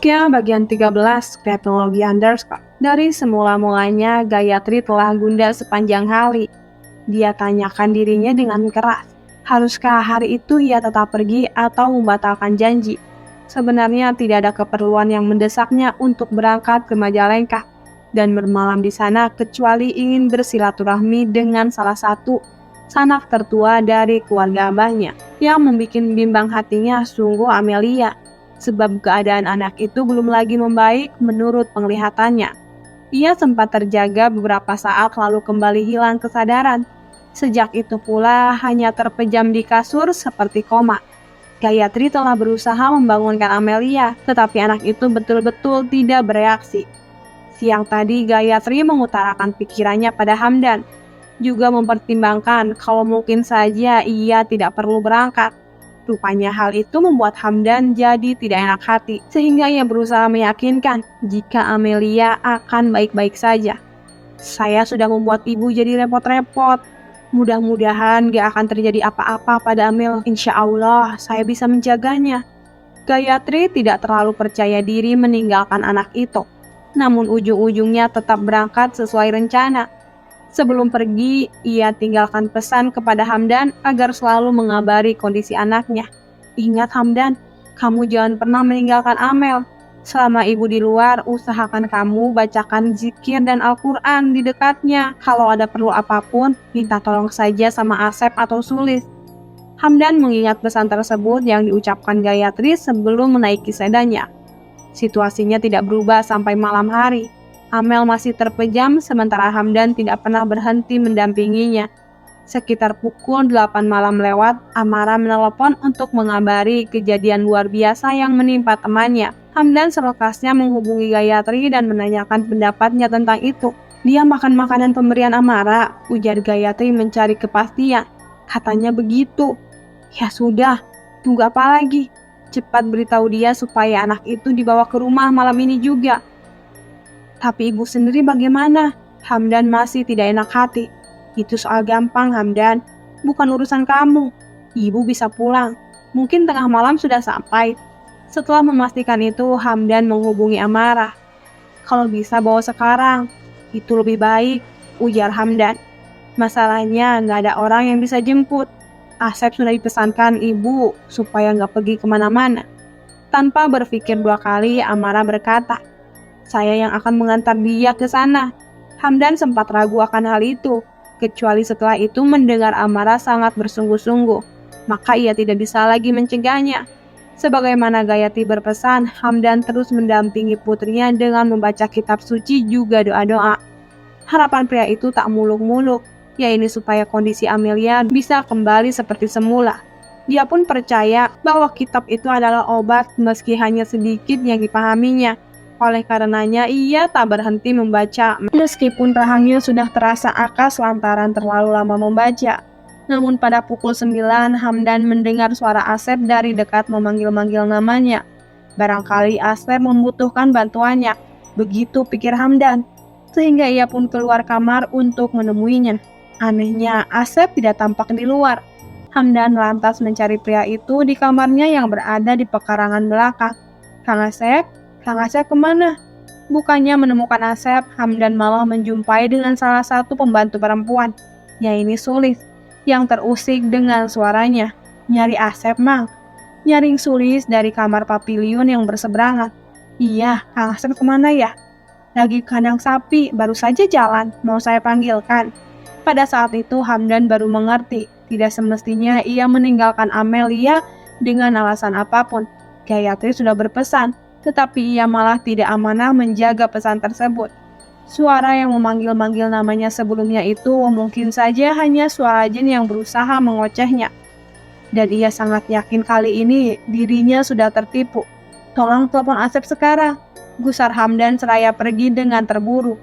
Oke, bagian 13, teknologi underscore. Dari semula-mulanya, Gayatri telah gundah sepanjang hari. Dia tanyakan dirinya dengan keras. Haruskah hari itu ia tetap pergi atau membatalkan janji? Sebenarnya tidak ada keperluan yang mendesaknya untuk berangkat ke Majalengka dan bermalam di sana kecuali ingin bersilaturahmi dengan salah satu sanak tertua dari keluarga abahnya. Yang membuat bimbang hatinya sungguh Amelia, sebab keadaan anak itu belum lagi membaik menurut penglihatannya. Ia sempat terjaga beberapa saat lalu kembali hilang kesadaran. Sejak itu pula hanya terpejam di kasur seperti koma. Gayatri telah berusaha membangunkan Amelia, tetapi anak itu betul-betul tidak bereaksi. Siang tadi Gayatri mengutarakan pikirannya pada Hamdan, juga mempertimbangkan kalau mungkin saja ia tidak perlu berangkat. Rupanya hal itu membuat Hamdan jadi tidak enak hati, sehingga ia berusaha meyakinkan jika Amelia akan baik-baik saja. Saya sudah membuat ibu jadi repot-repot. Mudah-mudahan gak akan terjadi apa-apa pada Amel. Insya Allah saya bisa menjaganya. Gayatri tidak terlalu percaya diri meninggalkan anak itu, namun ujung-ujungnya tetap berangkat sesuai rencana. Sebelum pergi, ia tinggalkan pesan kepada Hamdan agar selalu mengabari kondisi anaknya. Ingat Hamdan, kamu jangan pernah meninggalkan Amel. Selama ibu di luar, usahakan kamu bacakan zikir dan Al-Quran di dekatnya. Kalau ada perlu apapun, minta tolong saja sama Asep atau Sulis. Hamdan mengingat pesan tersebut yang diucapkan Gayatri sebelum menaiki sepedanya. Situasinya tidak berubah sampai malam hari. Amel masih terpejam sementara Hamdan tidak pernah berhenti mendampinginya. Sekitar pukul 8 malam lewat, Amara menelepon untuk mengabari kejadian luar biasa yang menimpa temannya. Hamdan selekasnya menghubungi Gayatri dan menanyakan pendapatnya tentang itu. Dia makan makanan pemberian Amara, ujar Gayatri mencari kepastian. Katanya begitu. Ya sudah, tunggu apa lagi? Cepat beritahu dia supaya anak itu dibawa ke rumah malam ini juga. Tapi ibu sendiri bagaimana? Hamdan masih tidak enak hati. Itu soal gampang, Hamdan. Bukan urusan kamu. Ibu bisa pulang. Mungkin tengah malam sudah sampai. Setelah memastikan itu, Hamdan menghubungi Amara. Kalau bisa bawa sekarang, itu lebih baik, ujar Hamdan. Masalahnya nggak ada orang yang bisa jemput. Asep sudah dipesankan ibu supaya nggak pergi kemana-mana. Tanpa berpikir dua kali, Amara berkata, saya yang akan mengantar dia ke sana. Hamdan sempat ragu akan hal itu, kecuali setelah itu mendengar Amara sangat bersungguh-sungguh. Maka ia tidak bisa lagi mencegahnya. Sebagaimana Gayatri berpesan, Hamdan terus mendampingi putrinya dengan membaca kitab suci juga doa-doa. Harapan pria itu tak muluk-muluk, yaitu supaya kondisi Amelia bisa kembali seperti semula. Dia pun percaya bahwa kitab itu adalah obat meski hanya sedikit yang dipahaminya. Oleh karenanya ia tak berhenti membaca meskipun rahangnya sudah terasa akas lantaran terlalu lama membaca. Namun pada pukul 9 Hamdan mendengar suara Asep dari dekat memanggil-manggil namanya. Barangkali Asep membutuhkan bantuannya, begitu pikir Hamdan. Sehingga ia pun keluar kamar untuk menemuinya. Anehnya Asep tidak tampak di luar. Hamdan lantas mencari pria itu di kamarnya yang berada di pekarangan belakang. Kang Asep kemana? Bukannya menemukan Asep, Hamdan malah menjumpai dengan salah satu pembantu perempuan, yaitu Sulis, yang terusik dengan suaranya. Nyari Asep, Mang? Nyaring Sulis dari kamar papiliun yang berseberangan. Iya, Kang Asep kemana ya? Lagi kandang sapi, baru saja jalan, mau saya panggilkan. Pada saat itu Hamdan baru mengerti, tidak semestinya ia meninggalkan Amelia dengan alasan apapun. Gayatri sudah berpesan, tetapi ia malah tidak amanah menjaga pesan tersebut. Suara yang memanggil-manggil namanya sebelumnya itu mungkin saja hanya suara jin yang berusaha mengocehnya. Dan ia sangat yakin kali ini dirinya sudah tertipu. Tolong telepon Asep sekarang, gusar Hamdan seraya pergi dengan terburu.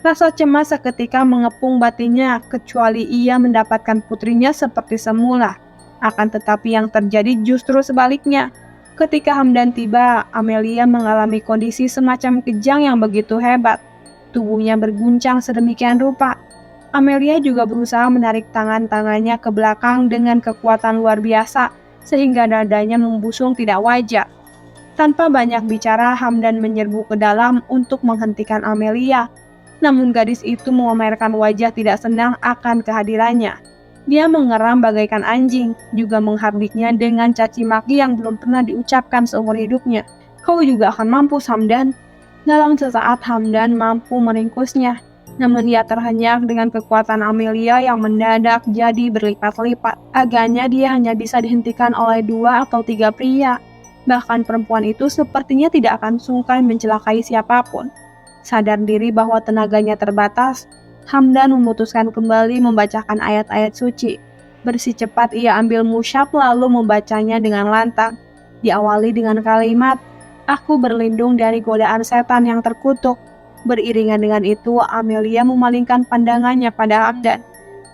Rasa cemas seketika mengepung batinnya kecuali ia mendapatkan putrinya seperti semula. Akan tetapi yang terjadi justru sebaliknya. Ketika Hamdan tiba, Amelia mengalami kondisi semacam kejang yang begitu hebat. Tubuhnya berguncang sedemikian rupa. Amelia juga berusaha menarik tangan-tangannya ke belakang dengan kekuatan luar biasa, sehingga dadanya membusung tidak wajar. Tanpa banyak bicara, Hamdan menyerbu ke dalam untuk menghentikan Amelia. Namun gadis itu memamerkan wajah tidak senang akan kehadirannya. Dia mengeram bagaikan anjing, juga menghardiknya dengan caci maki yang belum pernah diucapkan seumur hidupnya. Kau juga akan mampus, Hamdan. Dalam sesaat Hamdan mampu meringkusnya, namun ia terhenyak dengan kekuatan Amelia yang mendadak jadi berlipat-lipat. Agaknya dia hanya bisa dihentikan oleh 2 atau 3 pria. Bahkan perempuan itu sepertinya tidak akan sungkan mencelakai siapapun. Sadar diri bahwa tenaganya terbatas, Hamdan memutuskan kembali membacakan ayat-ayat suci. Bersecepat ia ambil musyaf lalu membacanya dengan lantang. Diawali dengan kalimat, "Aku berlindung dari godaan setan yang terkutuk." Beriringan dengan itu, Amelia memalingkan pandangannya pada Hamdan.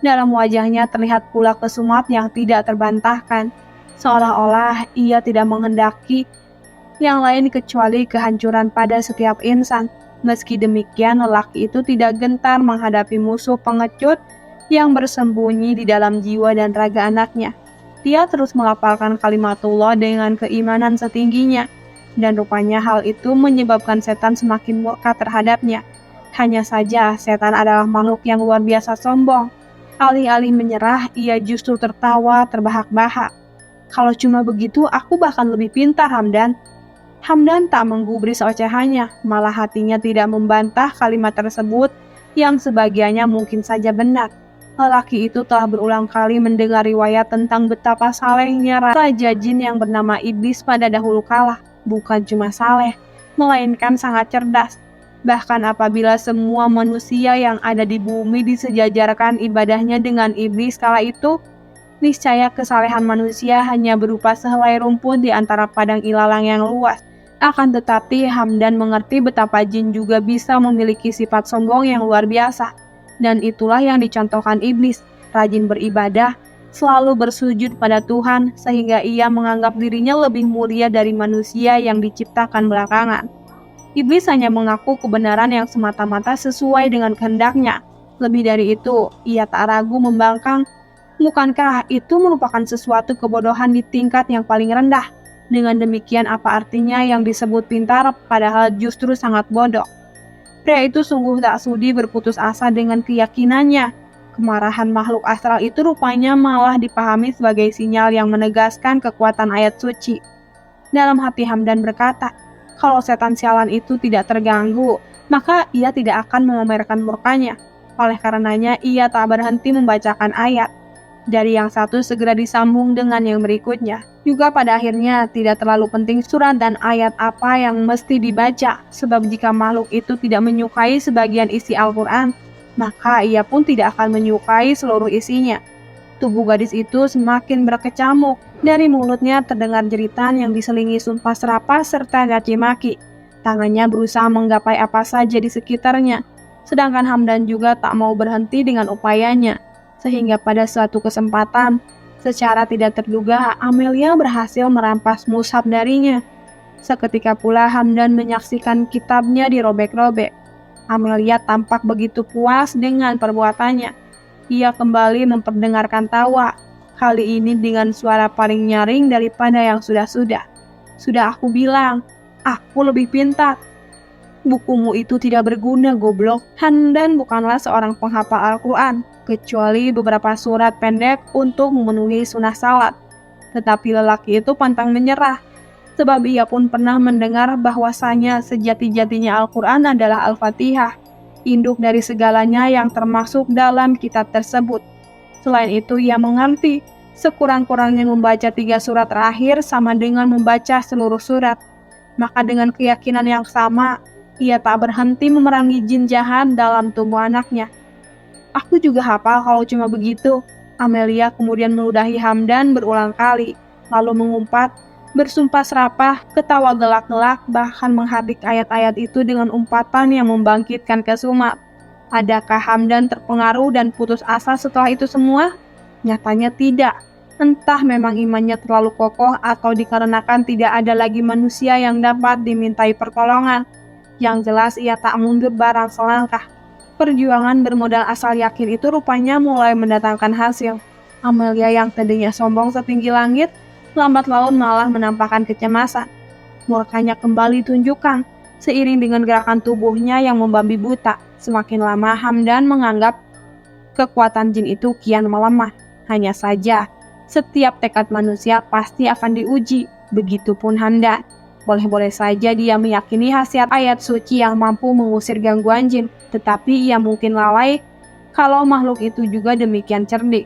Dalam wajahnya terlihat pula kesumat yang tidak terbantahkan, seolah-olah ia tidak menghendaki yang lain kecuali kehancuran pada setiap insan. Meski demikian, lelaki itu tidak gentar menghadapi musuh pengecut yang bersembunyi di dalam jiwa dan raga anaknya. Dia terus melafalkan kalimatullah dengan keimanan setingginya, dan rupanya hal itu menyebabkan setan semakin murka terhadapnya. Hanya saja, setan adalah makhluk yang luar biasa sombong. Alih-alih menyerah, ia justru tertawa terbahak-bahak. "Kalau cuma begitu, aku bahkan lebih pintar, Hamdan." Hamdan tak menggubris ocehannya, malah hatinya tidak membantah kalimat tersebut yang sebagiannya mungkin saja benar. Lelaki itu telah berulang kali mendengar riwayat tentang betapa salehnya raja jin yang bernama Iblis pada dahulu kala. Bukan cuma saleh, melainkan sangat cerdas. Bahkan apabila semua manusia yang ada di bumi disejajarkan ibadahnya dengan Iblis kala itu, niscaya kesalehan manusia hanya berupa sehelai rumput di antara padang ilalang yang luas. Akan tetapi Hamdan mengerti betapa jin juga bisa memiliki sifat sombong yang luar biasa. Dan itulah yang dicontohkan Iblis, rajin beribadah, selalu bersujud pada Tuhan, sehingga ia menganggap dirinya lebih mulia dari manusia yang diciptakan belakangan. Iblis hanya mengaku kebenaran yang semata-mata sesuai dengan kehendaknya. Lebih dari itu, ia tak ragu membangkang, bukankah itu merupakan sesuatu kebodohan di tingkat yang paling rendah? Dengan demikian apa artinya yang disebut pintar padahal justru sangat bodoh? Pria itu sungguh tak sudi berputus asa dengan keyakinannya. Kemarahan makhluk astral itu rupanya malah dipahami sebagai sinyal yang menegaskan kekuatan ayat suci. Dalam hati Hamdan berkata, kalau setan sialan itu tidak terganggu, maka ia tidak akan memamerkan murkanya. Oleh karenanya ia tak berhenti membacakan ayat. Dari yang satu segera disambung dengan yang berikutnya. Juga pada akhirnya tidak terlalu penting surat dan ayat apa yang mesti dibaca, sebab jika makhluk itu tidak menyukai sebagian isi Al-Quran, maka ia pun tidak akan menyukai seluruh isinya. Tubuh gadis itu semakin berkecamuk. Dari mulutnya terdengar jeritan yang diselingi sumpah serapah serta caci maki. Tangannya berusaha menggapai apa saja di sekitarnya, sedangkan Hamdan juga tak mau berhenti dengan upayanya. Sehingga pada suatu kesempatan, secara tidak terduga, Amelia berhasil merampas mushaf darinya. Seketika pula Hamdan menyaksikan kitabnya dirobek-robek. Amelia tampak begitu puas dengan perbuatannya. Ia kembali memperdengarkan tawa, kali ini dengan suara paling nyaring daripada yang sudah-sudah. "Sudah aku bilang, aku lebih pintar. Bukumu itu tidak berguna, goblok. Hamdan bukanlah seorang penghafal Al-Quran, kecuali beberapa surat pendek untuk memenuhi sunnah salat." Tetapi lelaki itu pantang menyerah, sebab ia pun pernah mendengar bahwasanya sejati-jatinya Al-Quran adalah Al-Fatihah, induk dari segalanya yang termasuk dalam kitab tersebut. Selain itu ia mengerti, sekurang-kurangnya membaca 3 surat terakhir sama dengan membaca seluruh surat. Maka dengan keyakinan yang sama, ia tak berhenti memerangi jin jahat dalam tubuh anaknya. "Aku juga hafal kalau cuma begitu." Amelia kemudian meludahi Hamdan berulang kali, lalu mengumpat, bersumpah serapah, ketawa gelak-gelak, bahkan menghardik ayat-ayat itu dengan umpatan yang membangkitkan kesumat. Adakah Hamdan terpengaruh dan putus asa setelah itu semua? Nyatanya tidak. Entah memang imannya terlalu kokoh atau dikarenakan tidak ada lagi manusia yang dapat dimintai pertolongan. Yang jelas ia tak mundur barang selangkah. Perjuangan bermodal asal yakin itu rupanya mulai mendatangkan hasil. Amelia yang tadinya sombong setinggi langit, lambat laun malah menampakkan kecemasan. Murkanya kembali tunjukkan, seiring dengan gerakan tubuhnya yang membabi buta. Semakin lama Hamdan menganggap kekuatan jin itu kian melemah. Hanya saja, setiap tekad manusia pasti akan diuji. Begitupun Hamdan. Boleh-boleh saja dia meyakini khasiat ayat suci yang mampu mengusir gangguan jin, tetapi ia mungkin lalai kalau makhluk itu juga demikian cerdik.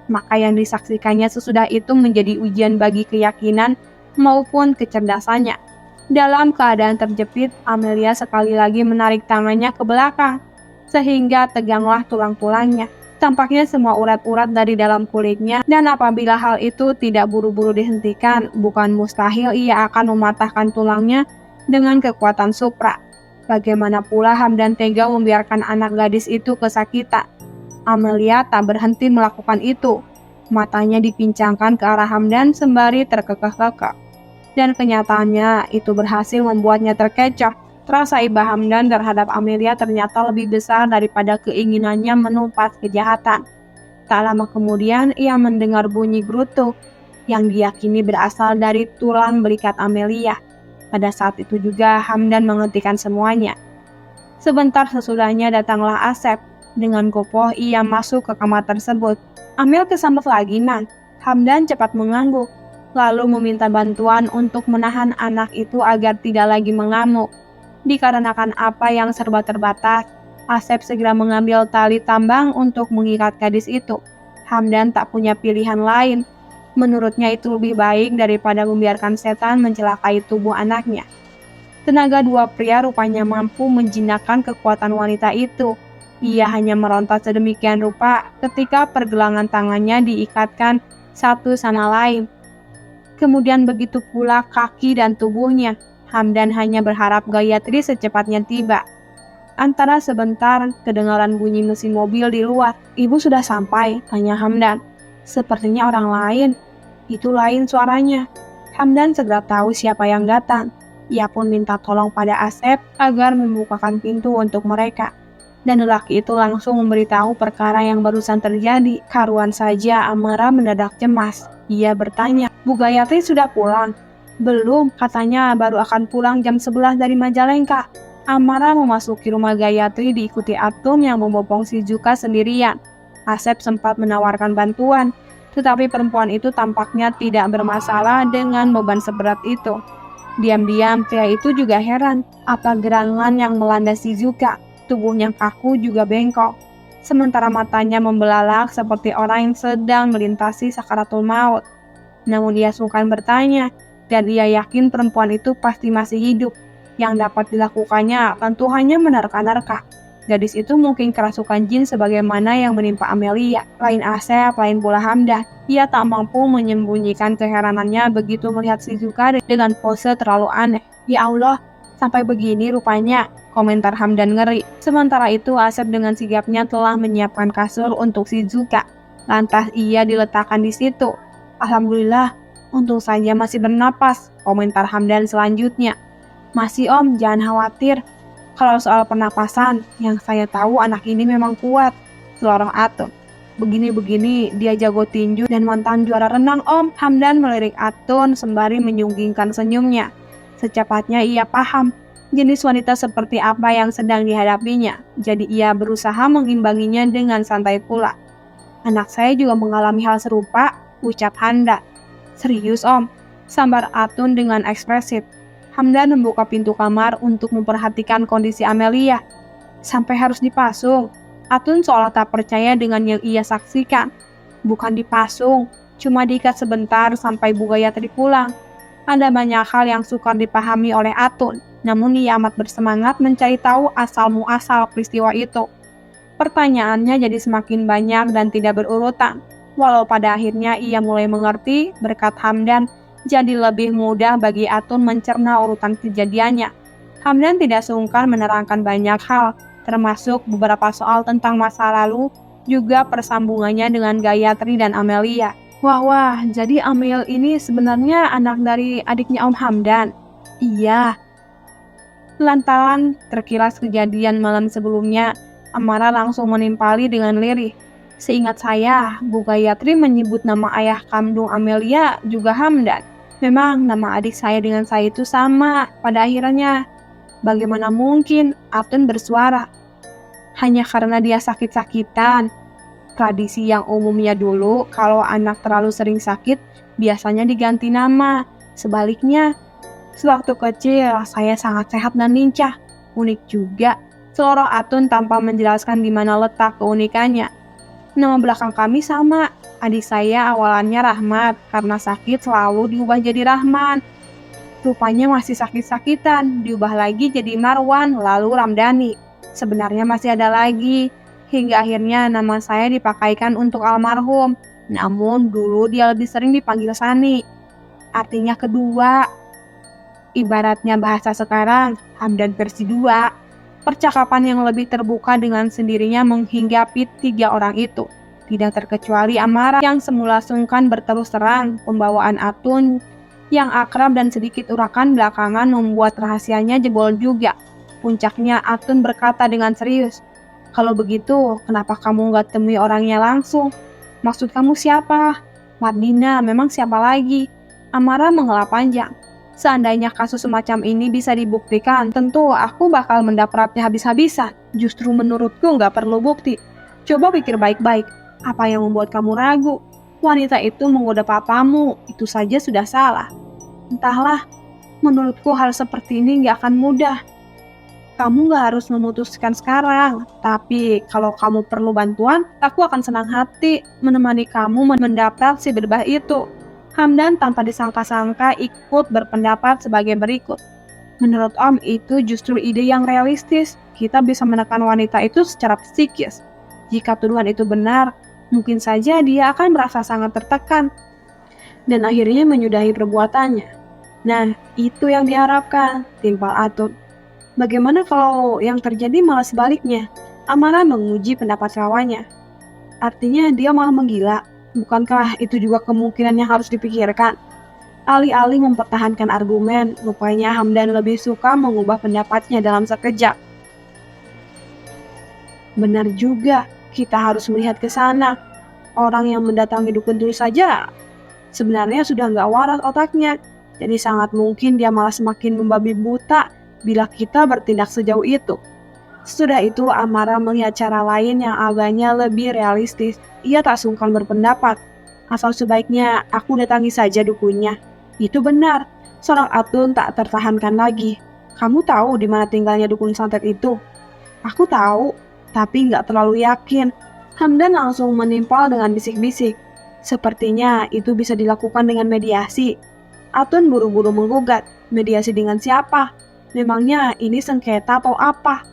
Maka yang disaksikannya sesudah itu menjadi ujian bagi keyakinan maupun kecerdasannya. Dalam keadaan terjepit, Amelia sekali lagi menarik tangannya ke belakang, sehingga teganglah tulang-tulangnya. Tampaknya semua urat-urat dari dalam kulitnya, dan apabila hal itu tidak buru-buru dihentikan, bukan mustahil ia akan mematahkan tulangnya dengan kekuatan supra. Bagaimana pula Hamdan tega membiarkan anak gadis itu kesakitan. Amelia tak berhenti melakukan itu. Matanya dipincangkan ke arah Hamdan sembari terkekeh-kekeh. Dan kenyataannya itu berhasil membuatnya terkecoh. Rasa iba Hamdan terhadap Amelia ternyata lebih besar daripada keinginannya menumpas kejahatan. Tak lama kemudian ia mendengar bunyi gerutu yang diyakini berasal dari tulang belikat Amelia. Pada saat itu juga Hamdan menghentikan semuanya. Sebentar sesudahnya datanglah Asep. Dengan kokoh ia masuk ke kamar tersebut. "Amel kesambet lagi, Nan." Hamdan cepat mengangguk, lalu meminta bantuan untuk menahan anak itu agar tidak lagi mengamuk. Dikarenakan apa yang serba terbatas, Asep segera mengambil tali tambang untuk mengikat gadis itu. Hamdan tak punya pilihan lain. Menurutnya itu lebih baik daripada membiarkan setan mencelakai tubuh anaknya. Tenaga dua pria rupanya mampu menjinakkan kekuatan wanita itu. Ia hanya meronta sedemikian rupa ketika pergelangan tangannya diikatkan satu sama lain. Kemudian begitu pula kaki dan tubuhnya. Hamdan hanya berharap Gayatri secepatnya tiba. Antara sebentar, kedengaran bunyi mesin mobil di luar. "Ibu sudah sampai?" tanya Hamdan. "Sepertinya orang lain." "Itu lain suaranya." Hamdan segera tahu siapa yang datang. Ia pun minta tolong pada Asep agar membukakan pintu untuk mereka. Dan lelaki itu langsung memberitahu perkara yang barusan terjadi. Karuan saja Amara mendadak cemas. Ia bertanya, "Bu Gayatri sudah pulang?" "Belum, katanya baru akan pulang jam 11 dari Majalengka." Amara memasuki rumah Gayatri diikuti Atun yang membopong Shizuka sendirian. Asep sempat menawarkan bantuan, tetapi perempuan itu tampaknya tidak bermasalah dengan beban seberat itu. Diam-diam pria itu juga heran, apa gerangan yang melanda Shizuka. Tubuhnya kaku juga bengkok, sementara matanya membelalak seperti orang yang sedang melintasi sakaratul maut. Namun ia sungkan bertanya, dan ia yakin perempuan itu pasti masih hidup. Yang dapat dilakukannya tentu hanya menerka-nerka. Gadis itu mungkin kerasukan jin sebagaimana yang menimpa Amelia. Lain Asep, lain pula Hamdan. Ia tak mampu menyembunyikan keheranannya begitu melihat Shizuka dengan pose terlalu aneh. "Ya Allah, sampai begini rupanya," komentar Hamdan ngeri. Sementara itu Asep dengan sigapnya telah menyiapkan kasur untuk Shizuka. Lantas ia diletakkan di situ. "Alhamdulillah, untung saja masih bernapas," komentar Hamdan selanjutnya. "Masih Om, jangan khawatir. Kalau soal pernapasan, yang saya tahu anak ini memang kuat," seloroh Atun. "Begini-begini dia jago tinju dan mantan juara renang Om." Hamdan melirik Atun sembari menyunggingkan senyumnya. Secepatnya ia paham jenis wanita seperti apa yang sedang dihadapinya, jadi ia berusaha mengimbanginya dengan santai pula. "Anak saya juga mengalami hal serupa," ucap Hamdan. "Serius Om?" sambar Atun dengan ekspresif. Hamdan membuka pintu kamar untuk memperhatikan kondisi Amelia. "Sampai harus dipasung?" Atun seolah tak percaya dengan yang ia saksikan. "Bukan dipasung, cuma diikat sebentar sampai Bu Gayatri pulang." Ada banyak hal yang sukar dipahami oleh Atun, namun ia amat bersemangat mencari tahu asal-muasal peristiwa itu. Pertanyaannya jadi semakin banyak dan tidak berurutan. Walau pada akhirnya ia mulai mengerti, berkat Hamdan, jadi lebih mudah bagi Atun mencerna urutan kejadiannya. Hamdan tidak sungkan menerangkan banyak hal, termasuk beberapa soal tentang masa lalu, juga persambungannya dengan Gayatri dan Amelia. Wah, jadi Amel ini sebenarnya anak dari adiknya Om Hamdan?" "Iya." Lantaran terkilas kejadian malam sebelumnya, Amara langsung menimpali dengan lirih. "Seingat saya, Bu Gayatri menyebut nama ayah kandung Amelia juga Hamdan." Memang nama adik saya dengan saya itu sama pada akhirnya. Bagaimana mungkin Atun bersuara? Hanya karena dia sakit-sakitan. Tradisi yang umumnya dulu, kalau anak terlalu sering sakit, biasanya diganti nama. Sebaliknya, sewaktu kecil, saya sangat sehat dan lincah. Unik juga, seluruh Atun tanpa menjelaskan di mana letak keunikannya. Nama belakang kami sama. Adik saya awalannya Rahmat, karena sakit selalu diubah jadi Rahman. Rupanya masih sakit-sakitan, diubah lagi jadi Marwan, lalu Ramdhani. Sebenarnya masih ada lagi, hingga akhirnya nama saya dipakaikan untuk almarhum. Namun dulu dia lebih sering dipanggil Sani, artinya kedua. Ibaratnya bahasa sekarang, Hamdan versi 2. Percakapan yang lebih terbuka dengan sendirinya menghinggapi 3 orang itu. Tidak terkecuali Amara yang semula sungkan berterus terang, pembawaan Atun yang akrab dan sedikit urakan belakangan membuat rahasianya jebol juga. Puncaknya Atun berkata dengan serius, "Kalau begitu, kenapa kamu nggak temui orangnya langsung? Maksud kamu siapa?" "Mardina, memang siapa lagi?" Amara menghela panjang. "Seandainya kasus semacam ini bisa dibuktikan, tentu aku bakal mendapatnya habis-habisan. Justru menurutku nggak perlu bukti. Coba pikir baik-baik, apa yang membuat kamu ragu? Wanita itu menggoda papamu, itu saja sudah salah. Entahlah, menurutku hal seperti ini nggak akan mudah. Kamu nggak harus memutuskan sekarang, tapi kalau kamu perlu bantuan, aku akan senang hati menemani kamu mendapat si berbah itu." Hamdan tanpa disangka-sangka ikut berpendapat sebagai berikut. "Menurut Om, itu justru ide yang realistis. Kita bisa menekan wanita itu secara psikis. Jika tuduhan itu benar, mungkin saja dia akan merasa sangat tertekan dan akhirnya menyudahi perbuatannya." Nah, itu yang diharapkan, timpal Atun. Bagaimana kalau yang terjadi malah sebaliknya? Amara menguji pendapat lawannya. Artinya dia malah menggila. Bukankah itu juga kemungkinan yang harus dipikirkan? Alih-alih mempertahankan argumen, rupanya Hamdan lebih suka mengubah pendapatnya dalam sekejap. "Benar juga, kita harus melihat ke sana. Orang yang mendatangi dukun dulu saja sebenarnya sudah nggak waras otaknya. Jadi sangat mungkin dia malah semakin membabi buta bila kita bertindak sejauh itu." Sesudah itu Amara melihat cara lain yang agaknya lebih realistis. Ia tak sungkan berpendapat, "Asal sebaiknya aku datangi saja dukunnya." Itu benar, seorang Atun tak tertahankan lagi. "Kamu tahu di mana tinggalnya dukun santet itu?" "Aku tahu, tapi nggak terlalu yakin." Hamdan langsung menimpal dengan bisik-bisik. "Sepertinya itu bisa dilakukan dengan mediasi." Atun buru-buru menggugat. "Mediasi dengan siapa? Memangnya ini sengketa atau apa?"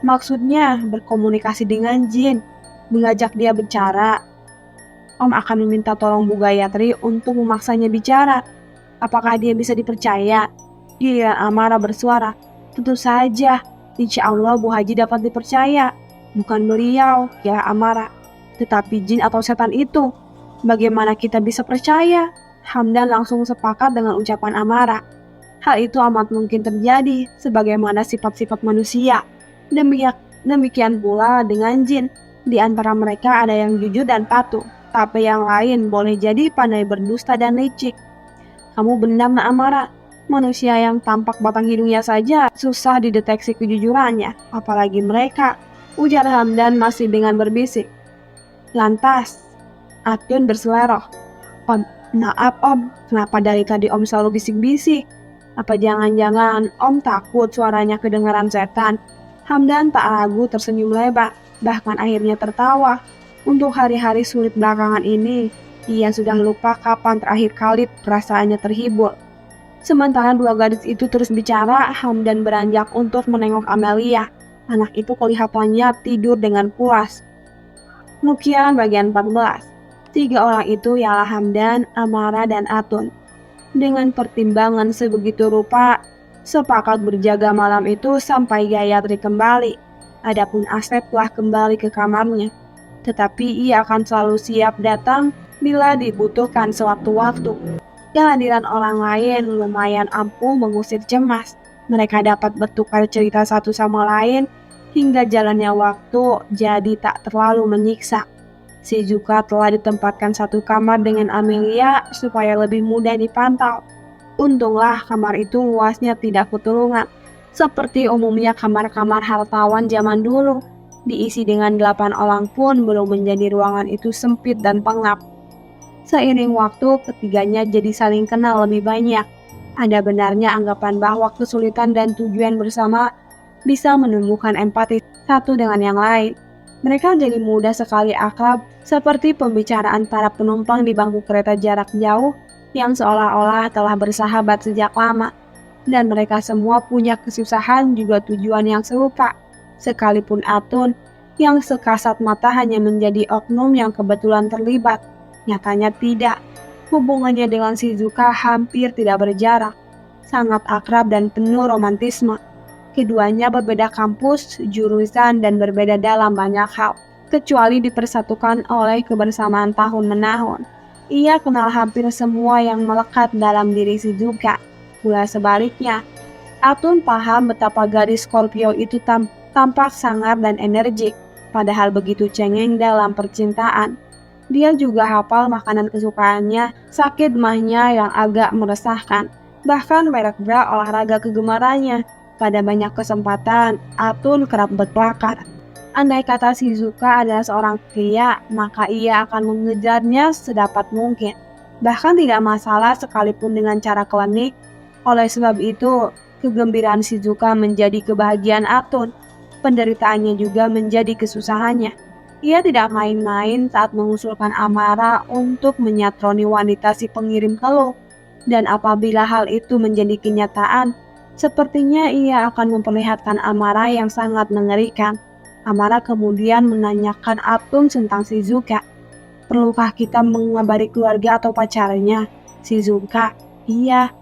"Maksudnya berkomunikasi dengan jin, mengajak dia bicara." "Om akan meminta tolong Bu Gayatri untuk memaksanya bicara. Apakah dia bisa dipercaya?" Giliran Amara bersuara. "Tentu saja, insya Allah Bu Haji dapat dipercaya." "Bukan beliau," ya Amara, "tetapi jin atau setan itu. Bagaimana kita bisa percaya?" Hamdan langsung sepakat dengan ucapan Amara. Hal itu amat mungkin terjadi, sebagaimana sifat-sifat manusia. Demikian pula dengan jin. Di antara mereka ada yang jujur dan patuh, tapi yang lain boleh jadi pandai berdusta dan licik. "Kamu benar, Nak Amara. Manusia yang tampak batang hidungnya saja susah dideteksi kejujurannya, apalagi mereka," ujar Hamdan masih dengan berbisik. Lantas, Atun berseloroh. "Om, maaf Om, kenapa dari tadi Om selalu bisik-bisik? Apa jangan-jangan Om takut suaranya kedengaran setan?" Hamdan tak ragu tersenyum lebar, bahkan akhirnya tertawa. Untuk hari-hari sulit belakangan ini, ia sudah lupa kapan terakhir kali perasaannya terhibur. Sementara dua gadis itu terus bicara, Hamdan beranjak untuk menengok Amelia. Anak itu kelihatannya tidur dengan puas. Nukian bagian 14. 3 orang itu ialah Hamdan, Amara, dan Atun. Dengan pertimbangan sebegitu rupa, sepakat berjaga malam itu sampai Gayatri kembali. Adapun Asep telah kembali ke kamarnya, tetapi ia akan selalu siap datang bila dibutuhkan sewaktu-waktu. Kehadiran orang lain lumayan ampuh mengusir cemas. Mereka dapat bertukar cerita satu sama lain hingga jalannya waktu jadi tak terlalu menyiksa. Si Zuka telah ditempatkan satu kamar dengan Amelia supaya lebih mudah dipantau. Untunglah kamar itu luasnya tidak ketulungan, seperti umumnya kamar-kamar hartawan zaman dulu. Diisi dengan 8 orang pun belum menjadi ruangan itu sempit dan pengap. Seiring waktu, ketiganya jadi saling kenal lebih banyak. Ada benarnya anggapan bahwa kesulitan dan tujuan bersama bisa menumbuhkan empati satu dengan yang lain. Mereka jadi mudah sekali akrab, seperti pembicaraan para penumpang di bangku kereta jarak jauh yang seolah-olah telah bersahabat sejak lama. Dan mereka semua punya kesusahan juga tujuan yang serupa. Sekalipun Atun, yang sekasat mata hanya menjadi oknum yang kebetulan terlibat, nyatanya tidak. Hubungannya dengan Shizuka hampir tidak berjarak, sangat akrab dan penuh romantisme. Keduanya berbeda kampus, jurusan, dan berbeda dalam banyak hal, kecuali dipersatukan oleh kebersamaan tahun menahun. Ia kenal hampir semua yang melekat dalam diri Shizuka. Pula sebaliknya, Atun paham betapa gadis Scorpio itu tampak sangar dan energik, padahal begitu cengeng dalam percintaan. Dia juga hafal makanan kesukaannya, sakit mahnya yang agak meresahkan, bahkan merek bra olahraga kegemarannya. Pada banyak kesempatan, Atun kerap berkelakar. Andai kata Shizuka adalah seorang pria, maka ia akan mengejarnya sedapat mungkin. Bahkan tidak masalah sekalipun dengan cara klinik. Oleh sebab itu, kegembiraan Shizuka menjadi kebahagiaan Atun. Penderitaannya juga menjadi kesusahannya. Ia tidak main-main saat mengusulkan Amara untuk menyatroni wanita si pengirim keluh. Dan apabila hal itu menjadi kenyataan, sepertinya ia akan memperlihatkan amarah yang sangat mengerikan. Amara kemudian menanyakan Atun tentang Shizuka. Perlukah kita mengabari keluarga atau pacarnya? Shizuka, iya.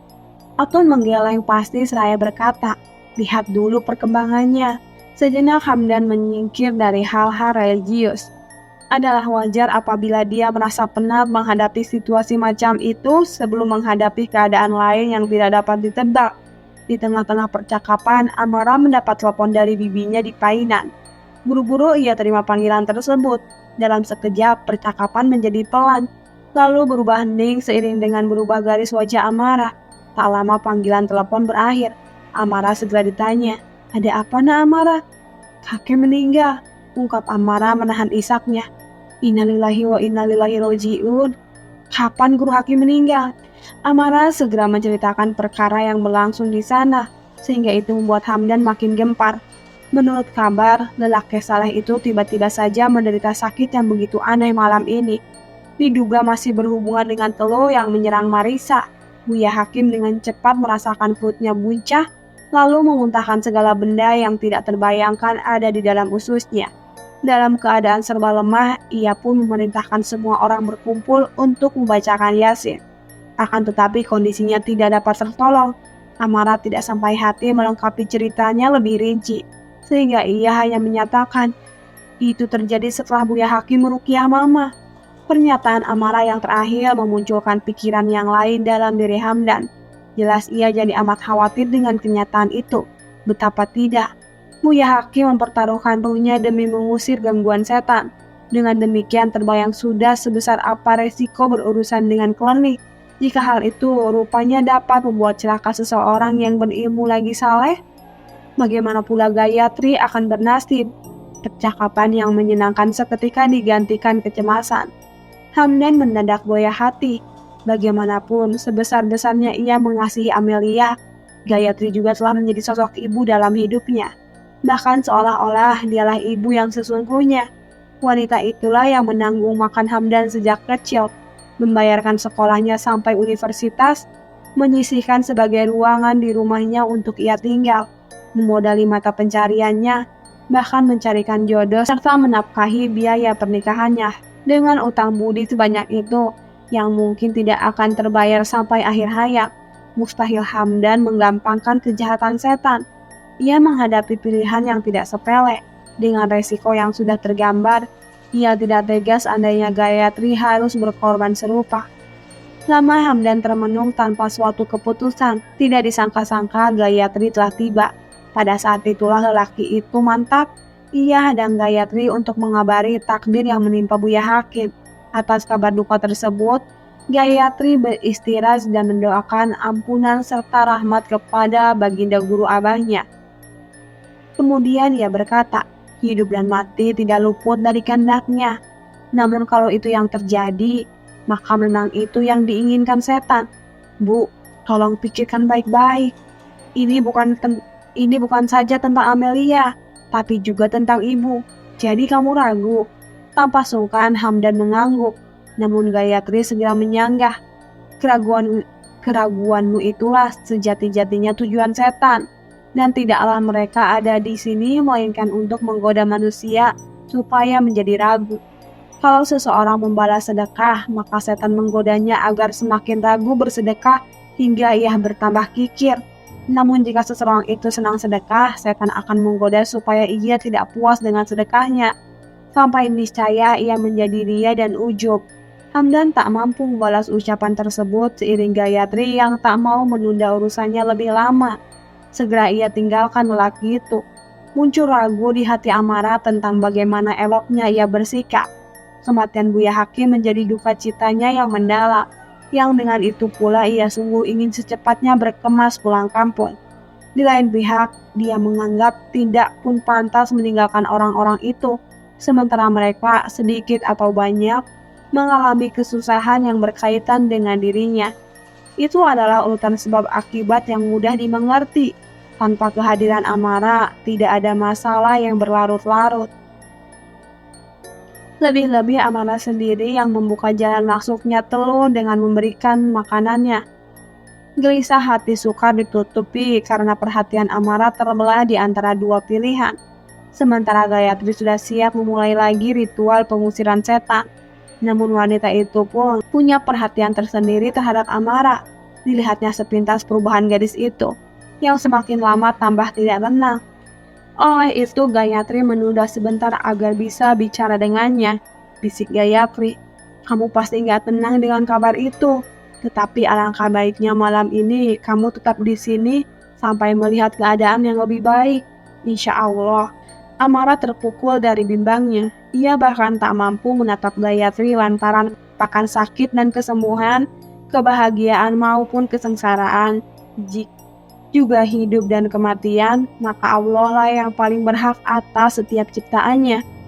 Atun menggeleng pasti seraya berkata, lihat dulu perkembangannya. Sejenak Hamdan menyingkir dari hal-hal religius. Adalah wajar apabila dia merasa penat menghadapi situasi macam itu sebelum menghadapi keadaan lain yang tidak dapat ditebak. Di tengah-tengah percakapan, Amara mendapat telepon dari bibinya di Painan. Buru-buru ia terima panggilan tersebut. Dalam sekejap, percakapan menjadi pelan, lalu berubah hening seiring dengan berubah garis wajah Amara. Tak lama panggilan telepon berakhir. Amara segera ditanya, ada apa nak Amara? Kakek meninggal, ungkap Amara menahan isaknya. Innalillahi wa innalillahi roji'un. Kapan Guru Hakim meninggal? Amara segera menceritakan perkara yang berlangsung di sana, sehingga itu membuat Hamdan makin gempar. Menurut kabar, lelaki saleh itu tiba-tiba saja menderita sakit yang begitu aneh malam ini. Diduga masih berhubungan dengan teluh yang menyerang Marisa. Buya Hakim dengan cepat merasakan perutnya buncah, lalu memuntahkan segala benda yang tidak terbayangkan ada di dalam ususnya. Dalam keadaan serba lemah, ia pun memerintahkan semua orang berkumpul untuk membacakan Yasin. Akan tetapi kondisinya tidak dapat tertolong. Amara tidak sampai hati melengkapi ceritanya lebih rinci, sehingga ia hanya menyatakan, itu terjadi setelah Buya Hakim meruqyah Mama. Pernyataan Amara yang terakhir memunculkan pikiran yang lain dalam diri Hamdan. Jelas ia jadi amat khawatir dengan kenyataan itu. Betapa tidak, Buya Hakim mempertaruhkan ruhnya demi mengusir gangguan setan. Dengan demikian terbayang sudah sebesar apa resiko berurusan dengan klinik. Jika hal itu rupanya dapat membuat celaka seseorang yang berilmu lagi saleh, bagaimana pula Gayatri akan bernasib? Percakapan yang menyenangkan seketika digantikan kecemasan. Hamdan mendadak goyah hati. Bagaimanapun sebesar-besarnya ia mengasihi Amelia, Gayatri juga telah menjadi sosok ibu dalam hidupnya. Bahkan seolah-olah dialah ibu yang sesungguhnya. Wanita itulah yang menanggung makan Hamdan sejak kecil, membayarkan sekolahnya sampai universitas, menyisihkan sebagai ruangan di rumahnya untuk ia tinggal, memodali mata pencariannya, bahkan mencarikan jodoh serta menafkahi biaya pernikahannya. Dengan utang budi sebanyak itu, yang mungkin tidak akan terbayar sampai akhir hayat, mustahil Hamdan menggampangkan kejahatan setan. Ia menghadapi pilihan yang tidak sepele. Dengan resiko yang sudah tergambar, ia tidak tegas andainya Gayatri harus berkorban serupa. Lama Hamdan termenung tanpa suatu keputusan. Tidak disangka-sangka Gayatri telah tiba. Pada saat itulah lelaki itu mantap. Ia hadang Gayatri untuk mengabari takdir yang menimpa Buya Hakim. Atas kabar duka tersebut, Gayatri beristirahat dan mendoakan ampunan serta rahmat kepada baginda guru abahnya. Kemudian ia berkata, hidup dan mati tidak luput dari kehendaknya. Namun kalau itu yang terjadi, maka memang itu yang diinginkan setan. Bu, tolong pikirkan baik-baik. Ini bukan saja tentang Amelia, tapi juga tentang ibu. Jadi kamu ragu? Tanpa sungkan Hamdan mengangguk. Namun Gayatri segera menyanggah. Keraguanmu itulah sejati-jatinya tujuan setan. Dan tidaklah mereka ada di sini melainkan untuk menggoda manusia supaya menjadi ragu. Kalau seseorang membalas sedekah, maka setan menggodanya agar semakin ragu bersedekah hingga ia bertambah kikir. Namun jika seseorang itu senang sedekah, setan akan menggoda supaya ia tidak puas dengan sedekahnya. Sampai niscaya ia menjadi ria dan ujub. Hamdan tak mampu membalas ucapan tersebut seiring Gayatri yang tak mau menunda urusannya lebih lama. Segera ia tinggalkan lelaki itu. Muncul ragu di hati Amara tentang bagaimana eloknya ia bersikap. Kematian Buya Hakim menjadi duka citanya yang mendalam, yang dengan itu pula ia sungguh ingin secepatnya berkemas pulang kampung. Di lain pihak, dia menganggap tidak pun pantas meninggalkan orang-orang itu, sementara mereka sedikit atau banyak mengalami kesusahan yang berkaitan dengan dirinya. Itu adalah urutan sebab akibat yang mudah dimengerti. Tanpa kehadiran Amara, tidak ada masalah yang berlarut-larut. Lebih-lebih Amara sendiri yang membuka jalan masuknya telur dengan memberikan makanannya. Gelisah hati Sukar ditutupi karena perhatian Amara terbelah di antara dua pilihan. Sementara Gayatri sudah siap memulai lagi ritual pengusiran setan. Namun wanita itu pun punya perhatian tersendiri terhadap Amara. Dilihatnya sepintas perubahan gadis itu, yang semakin lama tambah tidak tenang. Oleh itu Gayatri menunda sebentar agar bisa bicara dengannya. Bisik Gayatri, kamu pasti gak tenang dengan kabar itu. Tetapi alangkah baiknya malam ini kamu tetap di sini sampai melihat keadaan yang lebih baik. Insya Allah. Amara terpukul dari bimbangnya. Ia bahkan tak mampu menatap Gayatri lantaran pakan sakit dan kesembuhan, kebahagiaan maupun kesengsaraan. Juga hidup dan kematian, maka Allah lah yang paling berhak atas setiap ciptaannya.